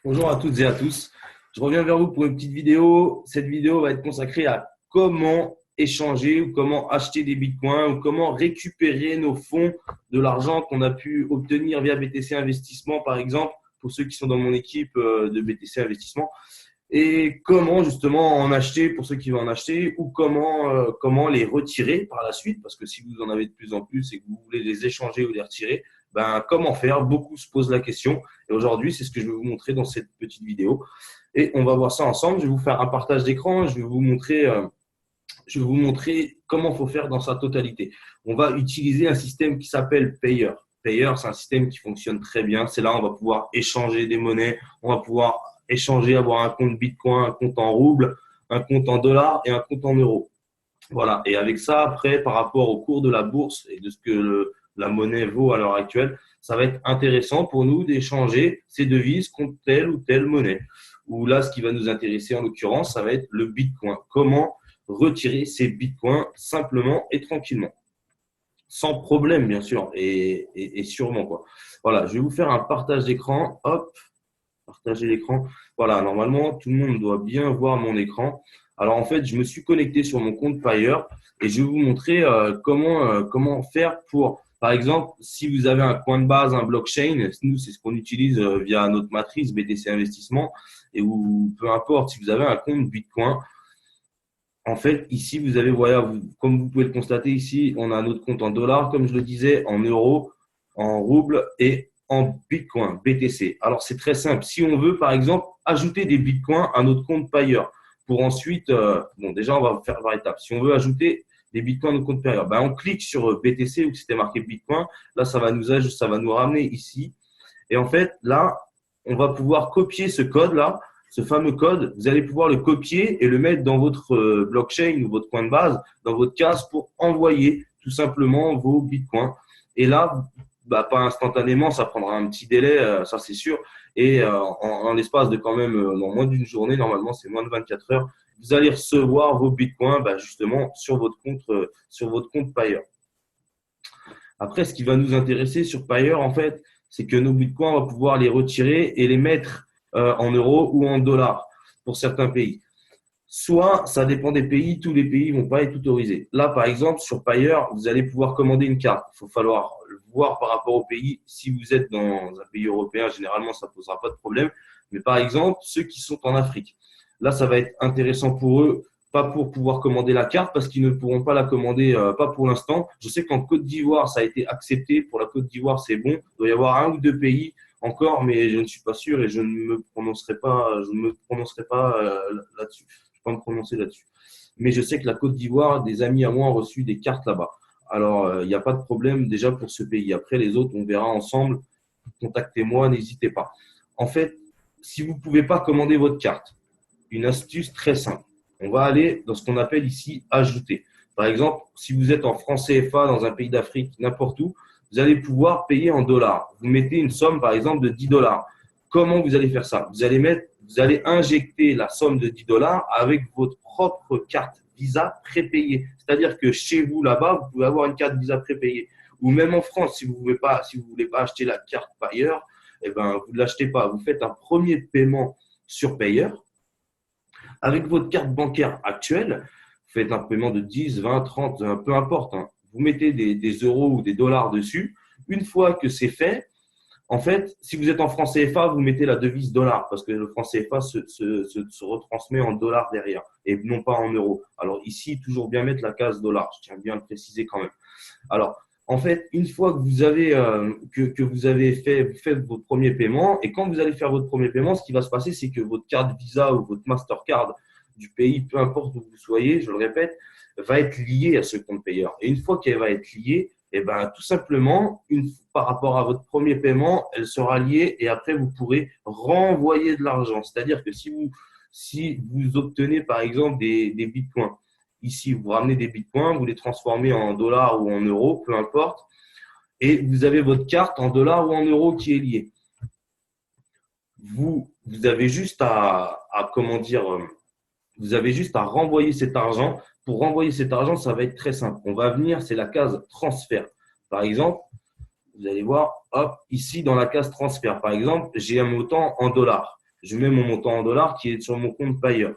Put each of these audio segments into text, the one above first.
Bonjour à toutes et à tous. Je reviens vers vous pour une petite vidéo. Cette vidéo va être consacrée à comment échanger ou comment acheter des bitcoins ou comment récupérer nos fonds de l'argent qu'on a pu obtenir via BTC Investissement, par exemple, pour ceux qui sont dans mon équipe de BTC Investissement. Et comment justement en acheter pour ceux qui veulent en acheter ou comment les retirer par la suite. Parce que si vous en avez de plus en plus et que vous voulez les échanger ou les retirer, comment faire? Beaucoup se posent la question. Et aujourd'hui, c'est ce que je vais vous montrer dans cette petite vidéo. Et on va voir ça ensemble. Je vais vous faire un partage d'écran. Je vais vous montrer comment il faut faire dans sa totalité. On va utiliser un système qui s'appelle Payer. Payer, c'est un système qui fonctionne très bien. C'est là où on va pouvoir échanger des monnaies. On va pouvoir échanger, avoir un compte Bitcoin, un compte en rouble, un compte en dollars et un compte en euros. Voilà. Et avec ça, après, par rapport au cours de la bourse et de ce que la monnaie vaut à l'heure actuelle, ça va être intéressant pour nous d'échanger ces devises contre telle ou telle monnaie. Ou là, ce qui va nous intéresser en l'occurrence, ça va être le Bitcoin. Comment retirer ces Bitcoins simplement et tranquillement. Sans problème, bien sûr, et sûrement, quoi. Voilà, je vais vous faire un partage d'écran. Hop, partager l'écran. Voilà, normalement, tout le monde doit bien voir mon écran. Alors, en fait, je me suis connecté sur mon compte Payer et je vais vous montrer comment faire pour, par exemple, si vous avez un coin de base, un blockchain, nous, c'est ce qu'on utilise via notre matrice BTC Investissement, et ou peu importe, si vous avez un compte Bitcoin, en fait, ici, vous avez, voilà, comme vous pouvez le constater ici, on a notre compte en dollars, comme je le disais, en euros, en roubles et en bitcoin, BTC. Alors, c'est très simple. Si on veut, par exemple, ajouter des bitcoins à notre compte Payer pour ensuite, bon, déjà, on va faire par étapes. Si on veut ajouter des bitcoins à notre compte Payer, on clique sur BTC où c'était marqué bitcoin. Là, ça va nous ramener ici. Et en fait, là, on va pouvoir copier ce code-là, ce fameux code. Vous allez pouvoir le copier et le mettre dans votre blockchain ou votre coin de base, dans votre case pour envoyer tout simplement vos bitcoins. Et là, pas instantanément, ça prendra un petit délai, ça c'est sûr. Et en l'espace de quand même dans moins d'une journée, normalement c'est moins de 24 heures, vous allez recevoir vos bitcoins justement sur votre compte Payer. Après, ce qui va nous intéresser sur Payer, en fait, c'est que nos bitcoins, on va pouvoir les retirer et les mettre en euros ou en dollars pour certains pays. Soit, ça dépend des pays, tous les pays ne vont pas être autorisés. Là, par exemple, sur Payer, vous allez pouvoir commander une carte. Il faut falloir voir par rapport au pays. Si vous êtes dans un pays européen, généralement, ça ne posera pas de problème. Mais par exemple, ceux qui sont en Afrique, là, ça va être intéressant pour eux, pas pour pouvoir commander la carte, parce qu'ils ne pourront pas la commander, pas pour l'instant. Je sais qu'en Côte d'Ivoire, ça a été accepté. Pour la Côte d'Ivoire, c'est bon. Il doit y avoir un ou deux pays encore, mais je ne suis pas sûr et je ne me prononcerai pas, là-dessus. Je ne vais pas me prononcer là-dessus. Mais je sais que la Côte d'Ivoire, des amis à moi ont reçu des cartes là-bas. Alors, il n'y a pas de problème déjà pour ce pays. Après, les autres, on verra ensemble. Contactez-moi, n'hésitez pas. En fait, si vous ne pouvez pas commander votre carte, une astuce très simple. On va aller dans ce qu'on appelle ici ajouter. Par exemple, si vous êtes en franc CFA dans un pays d'Afrique, n'importe où, vous allez pouvoir payer en dollars. Vous mettez une somme, par exemple, de 10 dollars. Comment vous allez faire ça? Vous allez injecter la somme de 10 dollars avec votre propre carte Visa prépayée. C'est-à-dire que chez vous, là-bas, vous pouvez avoir une carte Visa prépayée. Ou même en France, si vous ne voulez pas acheter la carte Payer, vous ne l'achetez pas. Vous faites un premier paiement sur Payer. Avec votre carte bancaire actuelle, vous faites un paiement de 10, 20, 30, peu importe. Vous mettez des euros ou des dollars dessus. Une fois que c'est fait, en fait, si vous êtes en franc CFA, vous mettez la devise dollar parce que le franc CFA se retransmet en dollars derrière et non pas en euros. Alors ici, toujours bien mettre la case dollar. Je tiens bien à le préciser quand même. Alors, en fait, une fois que vous avez fait votre premier paiement, et quand vous allez faire votre premier paiement, ce qui va se passer, c'est que votre carte Visa ou votre Mastercard du pays, peu importe où vous soyez, je le répète, va être liée à ce compte payeur. Et une fois qu'elle va être liée, tout simplement, par rapport à votre premier paiement, elle sera liée et après, vous pourrez renvoyer de l'argent. C'est-à-dire que si vous obtenez, par exemple, des bitcoins, ici, vous ramenez des bitcoins, vous les transformez en dollars ou en euros, peu importe, et vous avez votre carte en dollars ou en euros qui est liée. Vous avez juste vous avez juste à renvoyer cet argent. Pour renvoyer cet argent, ça va être très simple. On va venir, c'est la case transfert. Par exemple, vous allez voir, hop, ici dans la case transfert. Par exemple, j'ai un montant en dollars. je mets mon montant en dollars qui est sur mon compte Payer.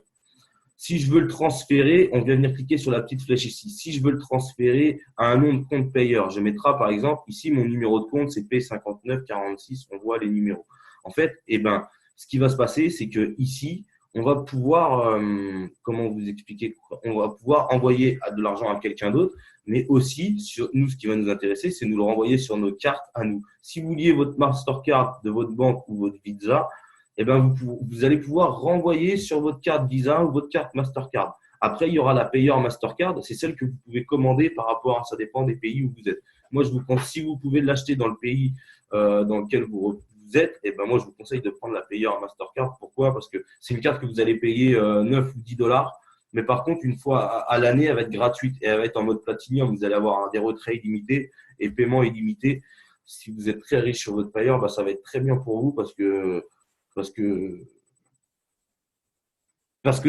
Si je veux le transférer, on vient venir cliquer sur la petite flèche ici. Si je veux le transférer à un nom de compte payeur, je mettrai par exemple ici mon numéro de compte, c'est P5946, on voit les numéros. En fait, ce qui va se passer, c'est que ici, on va pouvoir, comment vous expliquer, on va pouvoir envoyer de l'argent à quelqu'un d'autre, mais aussi, nous, ce qui va nous intéresser, c'est nous le renvoyer sur nos cartes à nous. Si vous liez votre Mastercard de votre banque ou votre Visa, vous allez pouvoir renvoyer sur votre carte Visa ou votre carte Mastercard. Après, il y aura la payeur Mastercard. C'est celle que vous pouvez commander par rapport à ça dépend des pays où vous êtes. Moi, je vous conseille, si vous pouvez l'acheter dans le pays dans lequel vous êtes, moi, je vous conseille de prendre la payeur Mastercard. Pourquoi? Parce que c'est une carte que vous allez payer 9 ou 10 dollars. Mais par contre, une fois à l'année, elle va être gratuite et elle va être en mode Platinum. Vous allez avoir des retraits illimités et paiements illimités. Si vous êtes très riche sur votre payeur, ça va être très bien pour vous parce que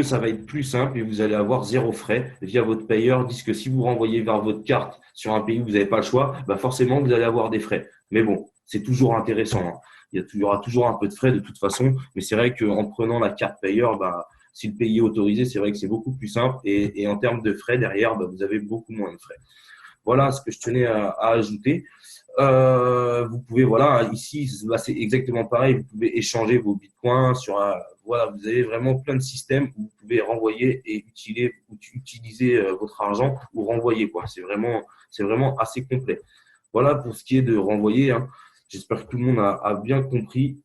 ça va être plus simple et vous allez avoir zéro frais via votre payeur. Disent que si vous renvoyez vers votre carte sur un pays où vous n'avez pas le choix, forcément, vous allez avoir des frais. Mais bon, c'est toujours intéressant, hein. Il y aura toujours un peu de frais de toute façon. Mais c'est vrai qu'en prenant la carte payeur, si le pays est autorisé, c'est vrai que c'est beaucoup plus simple. Et en termes de frais, derrière, vous avez beaucoup moins de frais. Voilà ce que je tenais à ajouter. Vous pouvez, voilà, ici, c'est exactement pareil. Vous pouvez échanger vos bitcoins voilà, vous avez vraiment plein de systèmes où vous pouvez renvoyer et utiliser votre argent ou renvoyer, quoi. C'est vraiment assez complet. Voilà pour ce qui est de renvoyer, hein. J'espère que tout le monde a bien compris,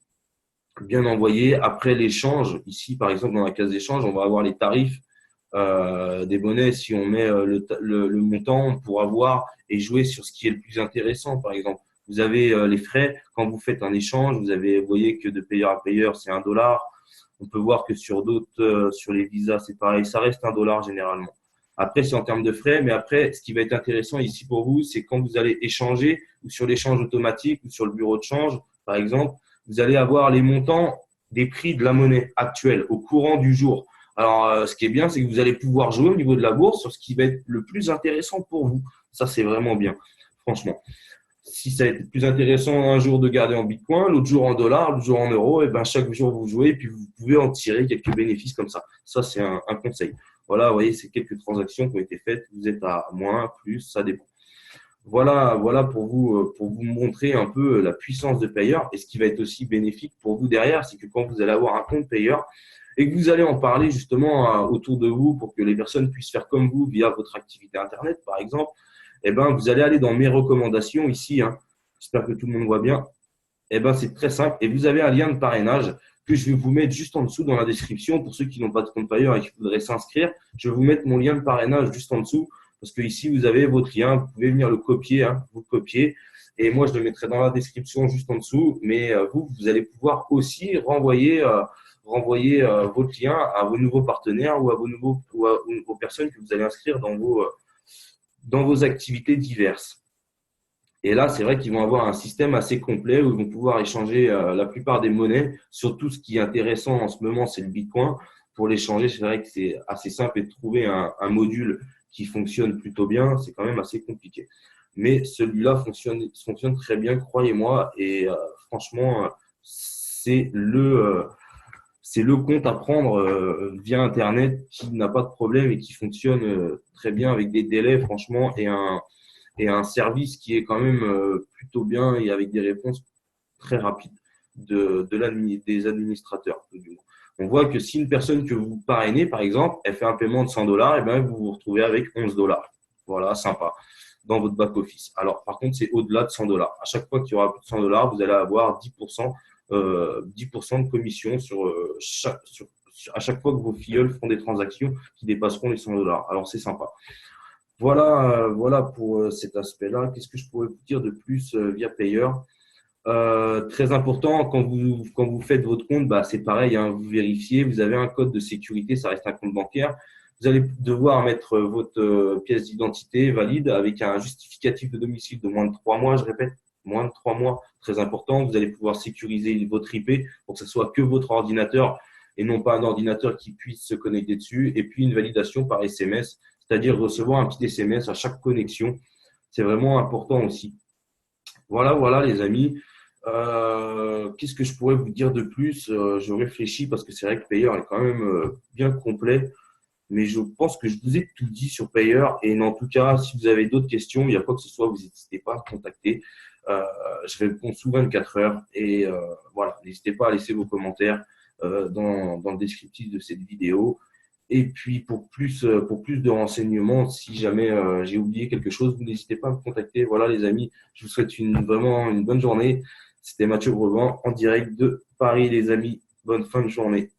bien envoyé. Après l'échange, ici, par exemple, dans la case d'échange, on va avoir les tarifs des monnaies. Si on met le montant, on pourra voir et jouer sur ce qui est le plus intéressant. Par exemple, vous avez les frais. Quand vous faites un échange, vous voyez que de payeur à payeur, c'est 1 dollar. On peut voir que sur d'autres, sur les visas, c'est pareil. Ça reste 1 dollar généralement. Après, c'est en termes de frais. Mais après, ce qui va être intéressant ici pour vous, c'est quand vous allez échanger ou sur l'échange automatique ou sur le bureau de change, par exemple, vous allez avoir les montants des prix de la monnaie actuelle au courant du jour. Alors, ce qui est bien, c'est que vous allez pouvoir jouer au niveau de la bourse sur ce qui va être le plus intéressant pour vous. Ça, c'est vraiment bien, franchement. Si ça a été plus intéressant un jour de garder en Bitcoin, l'autre jour en dollars, l'autre jour en euros, chaque jour vous jouez et puis vous pouvez en tirer quelques bénéfices comme ça. Ça, c'est un conseil. Voilà, vous voyez, c'est quelques transactions qui ont été faites. Vous êtes à moins, plus, ça dépend. Voilà pour vous montrer un peu la puissance de payeur. Et ce qui va être aussi bénéfique pour vous derrière, c'est que quand vous allez avoir un compte payeur et que vous allez en parler justement autour de vous pour que les personnes puissent faire comme vous via votre activité Internet, par exemple, vous allez aller dans mes recommandations ici, hein. J'espère que tout le monde voit bien. C'est très simple. Et vous avez un lien de parrainage que je vais vous mettre juste en dessous dans la description pour ceux qui n'ont pas de compte payeur et qui voudraient s'inscrire. Je vais vous mettre mon lien de parrainage juste en dessous parce que ici, vous avez votre lien. Vous pouvez venir le copier, hein, vous le copiez. Et moi, je le mettrai dans la description juste en dessous. Mais vous allez pouvoir aussi renvoyer votre lien à vos nouveaux partenaires ou aux personnes que vous allez inscrire dans vos activités diverses. Et là, c'est vrai qu'ils vont avoir un système assez complet où ils vont pouvoir échanger la plupart des monnaies. Surtout, ce qui est intéressant en ce moment, c'est le Bitcoin. Pour l'échanger, c'est vrai que c'est assez simple et de trouver un module qui fonctionne plutôt bien, c'est quand même assez compliqué. Mais celui-là fonctionne très bien, croyez-moi. Et franchement, c'est le compte à prendre via Internet qui n'a pas de problème et qui fonctionne très bien avec des délais, franchement, et un service qui est quand même plutôt bien et avec des réponses très rapides des administrateurs. On voit que si une personne que vous parrainez, par exemple, elle fait un paiement de 100 dollars, vous vous retrouvez avec 11 dollars. Voilà, sympa, dans votre back-office. Alors, par contre, c'est au-delà de 100 dollars. À chaque fois qu'il y aura plus de 100 dollars, vous allez avoir 10% de commission à chaque fois que vos filleuls font des transactions qui dépasseront les 100 dollars. Alors, c'est sympa. Voilà pour cet aspect-là. Qu'est-ce que je pourrais vous dire de plus via Payer? Très important, quand vous faites votre compte, c'est pareil, hein, vous vérifiez, vous avez un code de sécurité, ça reste un compte bancaire. Vous allez devoir mettre votre pièce d'identité valide avec un justificatif de domicile de moins de 3 mois, je répète, moins de 3 mois, très important. Vous allez pouvoir sécuriser votre IP pour que ce soit que votre ordinateur et non pas un ordinateur qui puisse se connecter dessus. Et puis une validation par SMS, c'est-à-dire recevoir un petit SMS à chaque connexion. C'est vraiment important aussi. Voilà les amis. Qu'est-ce que je pourrais vous dire de plus? Je réfléchis parce que c'est vrai que Payer est quand même bien complet. Mais je pense que je vous ai tout dit sur Payer. Et en tout cas, si vous avez d'autres questions, il y a quoi que ce soit, vous n'hésitez pas à me contacter. Euh, je réponds sous 24 heures. Et voilà, n'hésitez pas à laisser vos commentaires dans le descriptif de cette vidéo. Et puis, pour plus de renseignements, si jamais j'ai oublié quelque chose, vous n'hésitez pas à me contacter. Voilà, les amis, je vous souhaite vraiment une bonne journée. C'était Mathieu Brevin en direct de Paris, les amis. Bonne fin de journée.